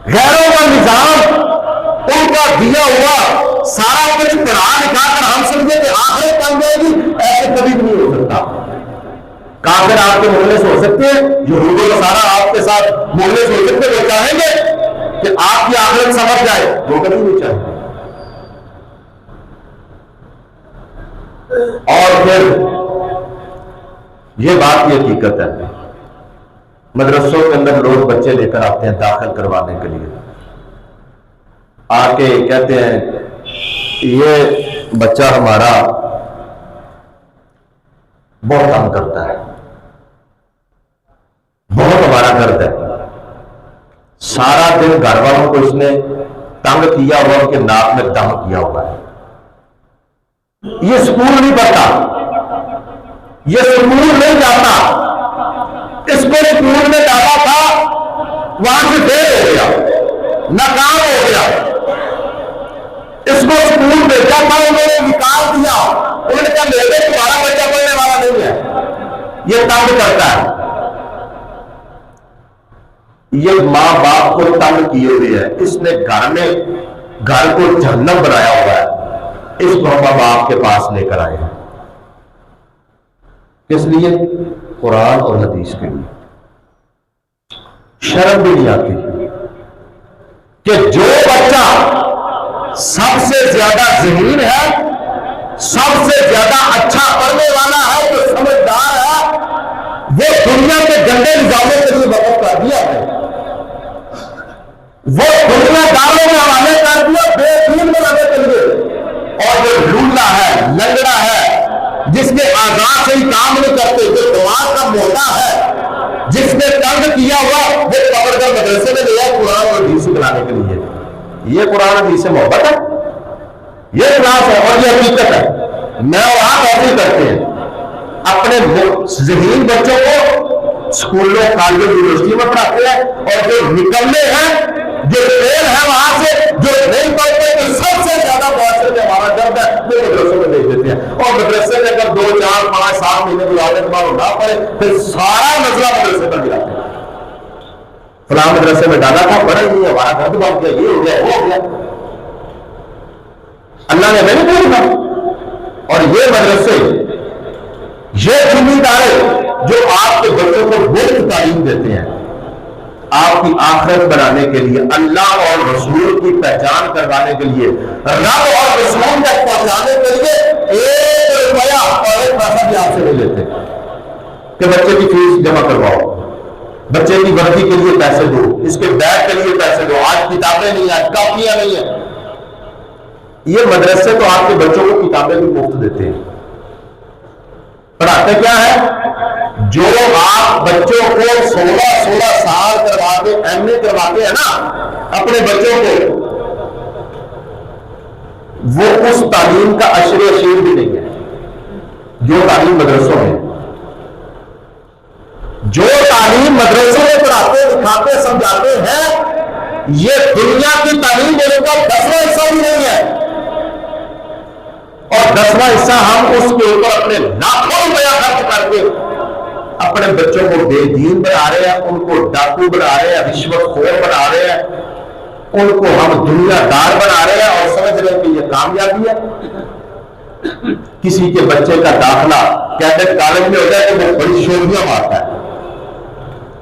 غیروں کا نظام، ان کا دیا ہوا سارا کچھ پڑھا لکھا کر ہم سمجھے کہ آخرت بن جائے گی، ایسے کبھی بھی نہیں ہو سکتا۔ کافر آپ کے مخلص ہو سکتے ہیں، یہود و نصارہ آپ کے ساتھ مخلص ہو سکتے ہیں، وہ چاہیں گے کہ آپ کی آخرت سمجھ جائے، وہ کبھی نہیں چاہیں گے۔ اور پھر یہ بات کی حقیقت ہے، مدرسوں کے اندر لوگ بچے لے کر آتے ہیں داخل کروانے کے لیے، آ کے کہتے ہیں یہ بچہ ہمارا بہت تنگ کرتا ہے، بہت ہمارا درد ہے، سارا دن گھر والوں کو اس نے تنگ کیا ہوا، ان کے ناک میں دم کیا ہوا ہے، یہ اسکول نہیں پڑھتا، یہ اسکول نہیں جاتا، اس کو اسکول میں ڈالا تھا، وہاں سے فیل ہو گیا، ناکام ہو گیا، اس کو اسکول بھیجا تھا، انہوں نے نکال دیا، انہوں نے کہا میرے تمہارا بچہ پڑھنے والا نہیں ہے، یہ تنگ کرتا ہے۔ یہ ماں باپ کو تنگ کیے ہوئے ہے، اس نے گھر کو جہنم بنایا ہوا ہے، اس کو ہم باپ کے پاس لے کر آئے ہیں، کس لیے؟ قرآن اور حدیث کے لیے۔ شرم بھی نہیں آتی کہ جو بچہ سب سے زیادہ ذہین ہے، سب سے زیادہ اچھا پڑھنے والا ہے، جو سمجھدار ہے، وہ دنیا کے گندے نظاموں کے لیے وقف کر دیا ہے، وہ دنیا داروں میں حوالے کر دیا بے دین بنانے کے لیے، اور جو لولا ہے، لنگڑا ہے، جس کے آزاد سے ہی کام نہیں کرتے، جو دماغ کا موٹا ہے، جس نے تنگ کیا ہوا، وہ پکڑ کر مدرسے میں لیا قرآن اور حدیث سکھلانے کے لیے۔ یہ قرآن حدیث سے محبت ہے، یہ کلاس ہے اور یہ حقیقت ہے۔ میں اور آپ ایسے کرتے ہیں، اپنے ذہین بچوں کو اسکولوں کالجوں یونیورسٹی میں پڑھاتے ہیں، اور جو نکلنے ہیں، جو فیل ہے وہاں سے، جو نہیں پڑھتے، تو سب سے زیادہ معاشرے میں ہمارا درد ہے، وہ مدرسوں میں بھیج دیتے ہیں، اور مدرسے میں اگر 2 4 5 7 مہینے گزارنے کے بعد نہ پڑھے، پھر سارا مسئلہ مدرسے پر گراتے ہیں۔ فلاں مدرسے میں ڈالا تھا، پڑھا ہی نہیں، ہمارا درد بن گیا، یہ ہو گیا، وہ ہو گیا، اللہ نے ہمیں نہیں بھیجا۔ اور یہ مدرسے، یہ ذمہ دارے جو آپ کے بچوں کو مفت تعلیم دیتے ہیں، آپ کی آخرت بنانے کے لیے، اللہ اور رسول کی پہچان کروانے کے لیے، رب اور رسول تک پہنچانے کے لیے 1 روپیہ اور 1 پیسہ بھی آپ سے نہیں لیتے کہ بچے کی فیس جمع کرواؤ، بچے کی وردی کے لیے پیسے دو، اس کے بیگ کے لیے پیسے دو، آج کتابیں نہیں ہیں، آج کاپیاں نہیں ہیں۔ یہ مدرسے تو آپ کے بچوں کو کتابیں بھی مفت دیتے ہیں، پڑھاتے کیا ہے؟ جو آپ بچوں کو 16 سال کروا کے ایم اے کرواتے ہیں نا اپنے بچوں کو، وہ اس تعلیم کا عشر اشیر بھی نہیں ہے جو تعلیم مدرسوں میں، جو تعلیم مدرسوں میں پڑھاتے لکھاتے سمجھاتے ہیں، یہ دنیا کی تعلیم میرے کو 10واں حصہ بھی نہیں ہے، اور 10واں حصہ ہم اس کے اوپر اپنے لاکھوں روپیہ خرچ کر کے اپنے بچوں کو بے دین بنا رہے ہیں، ان کو ڈاکو بنا رہے ہیں، رشوت خور بنا رہے ہیں، ان کو ہم دنیا دار بنا رہے ہیں، اور سمجھ رہے ہیں کہ یہ کامیابی ہے۔ کسی کے بچے کا داخلہ کیڈٹ کالج میں ہو جائے تو وہ بڑی شوریاں مارتا ہے،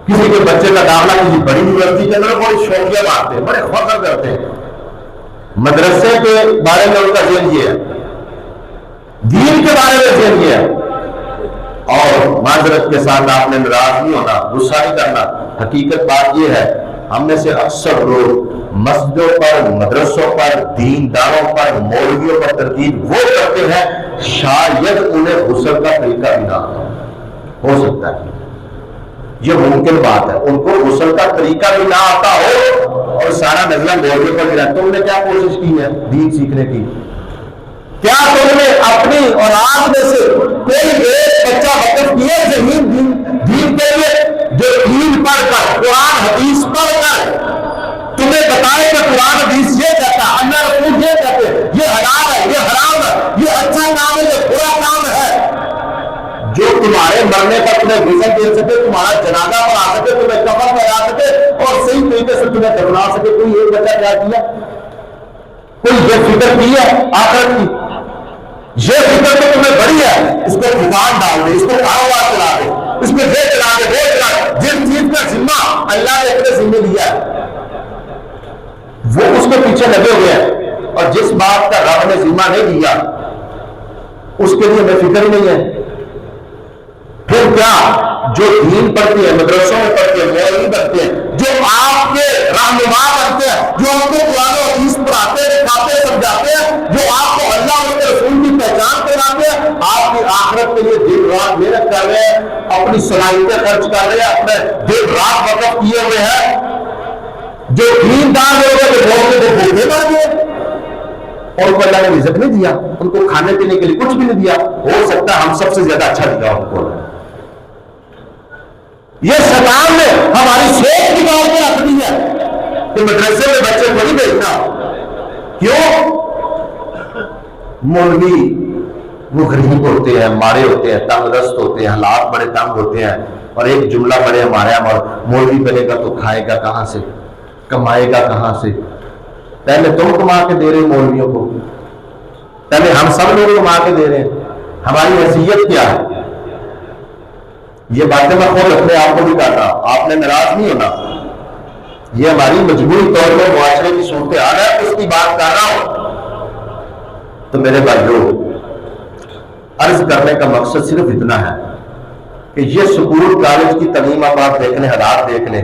کسی کے بچے کا داخلہ کسی بڑی یونیورسٹی کے اندر بڑی شوریاں مارتے ہیں، بڑے فخر کرتے ہیں۔ مدرسے کے بارے میں ان کا ذہن یہ ہے، دین کے بارے میں ذہن یہ ہے۔ اور معذرت کے ساتھ آپ نے ناراض نہیں ہونا، غصہ نہیں کرنا، حقیقت بات یہ ہے، ہم میں سے اکثر لوگ مسجدوں پر، مدرسوں پر، دینداروں پر، مولویوں پر تنقید وہ کرتے ہیں، شاید انہیں غسل کا طریقہ بھی نہ آتا ہو سکتا ہے، یہ ممکن بات ہے، ان کو غسل کا طریقہ بھی نہ آتا ہو، اور سارا نظرہ مولویوں پر گرا۔ تم نے کیا کوشش کی ہے دین سیکھنے کی؟ کیا تم نے اپنی اولاد میں سے کوئی ایک بچہ وقف کیا ذہین دین کے لیے، جو دین پڑھ کر، قرآن حدیث پڑھ کر تمہیں بتائے کہ قرآن حدیث یہ کہتا ہے، اللہ رسول یہ کہتے ہیں، یہ حلال ہے، یہ حرام ہے، یہ اچھا کام ہے، یہ برا کام ہے، جو تمہارے مرنے پر تمہیں غسل دے سکے، تمہارا جنازہ پڑھا سکے، تمہیں کفن پہنا سکے، اور صحیح طریقے سے تمہیں دفنا سکے. کوئی ایک بچہ کیا کیا؟ کوئی یہ فکر کی ہے آخرت کی؟ یہ فکر تو تمہیں بڑی ہے. اس کو دکان ڈال دے, اس کو کاروبار چلا دے, اس میں یہ چلا دے وہ چلا دے. جس چیز کا ذمہ اللہ نے اپنے ذمہ دیا ہے وہ اس کے پیچھے لگے ہوئے ہیں, اور جس بات کا رب نے ذمہ نہیں دیا اس کے لیے ہمیں فکر نہیں ہے. پھر کیا جو دین پڑھتے ہیں, مدرسوں میں پڑھتے ہیں, مولوی بنتے ہیں, جو آپ کے رہنما بنتے ہیں, جو آپ کو قرآن و حدیث پڑھاتے ہیں, دکھاتے سمجھاتے ہیں, جو آپ کو اللہ اور اس کے رسول کی پہچان کراتے ہیں, آپ کی آخرت کے لیے دن رات محنت کر رہے ہیں, اپنی صلاحیتیں خرچ کر رہے ہیں, اپنے دن رات وقف کیے ہوئے ہیں. جو دیندار لوگ ہیں وہ بھوکے مر گئے, اور کو اللہ نے رزق نہیں دیا, ان کو کھانے پینے کے لیے کچھ بھی نہیں دیا. ہو سکتا ہے ہم سب سے زیادہ اچھا دیا ان کو. یہ شیطان نے ہماری سوچ کی بات میں رکھ دی ہے کہ مدرسے میں بچے کو نہیں بھیجنا. کیوں؟ مولوی وہ غریب ہوتے ہیں, مارے ہوتے ہیں, تنگ دست ہوتے ہیں, حالات بڑے تنگ ہوتے ہیں, اور ایک جملہ بڑے ہمارے اور مولوی بنے گا تو کھائے گا کہاں سے, کمائے گا کہاں سے؟ پہلے تم کما کے دے رہے مولویوں کو, پہلے ہم سب لوگ کما کے دے رہے ہیں. ہماری حیثیت کیا ہے؟ یہ باتیں میں خود اپنے آپ کو بھی کہتا ہوں, آپ نے ناراض نہیں ہونا. یہ ہماری مجبوری طور پر معاشرے کی صورتحال ہے, اس کی بات کر رہا ہوں. تو میرے بھائیوں, عرض کرنے کا مقصد صرف اتنا ہے کہ یہ سکول کالج کی تعلیم آپ دیکھ لیں, حالات دیکھ لیں.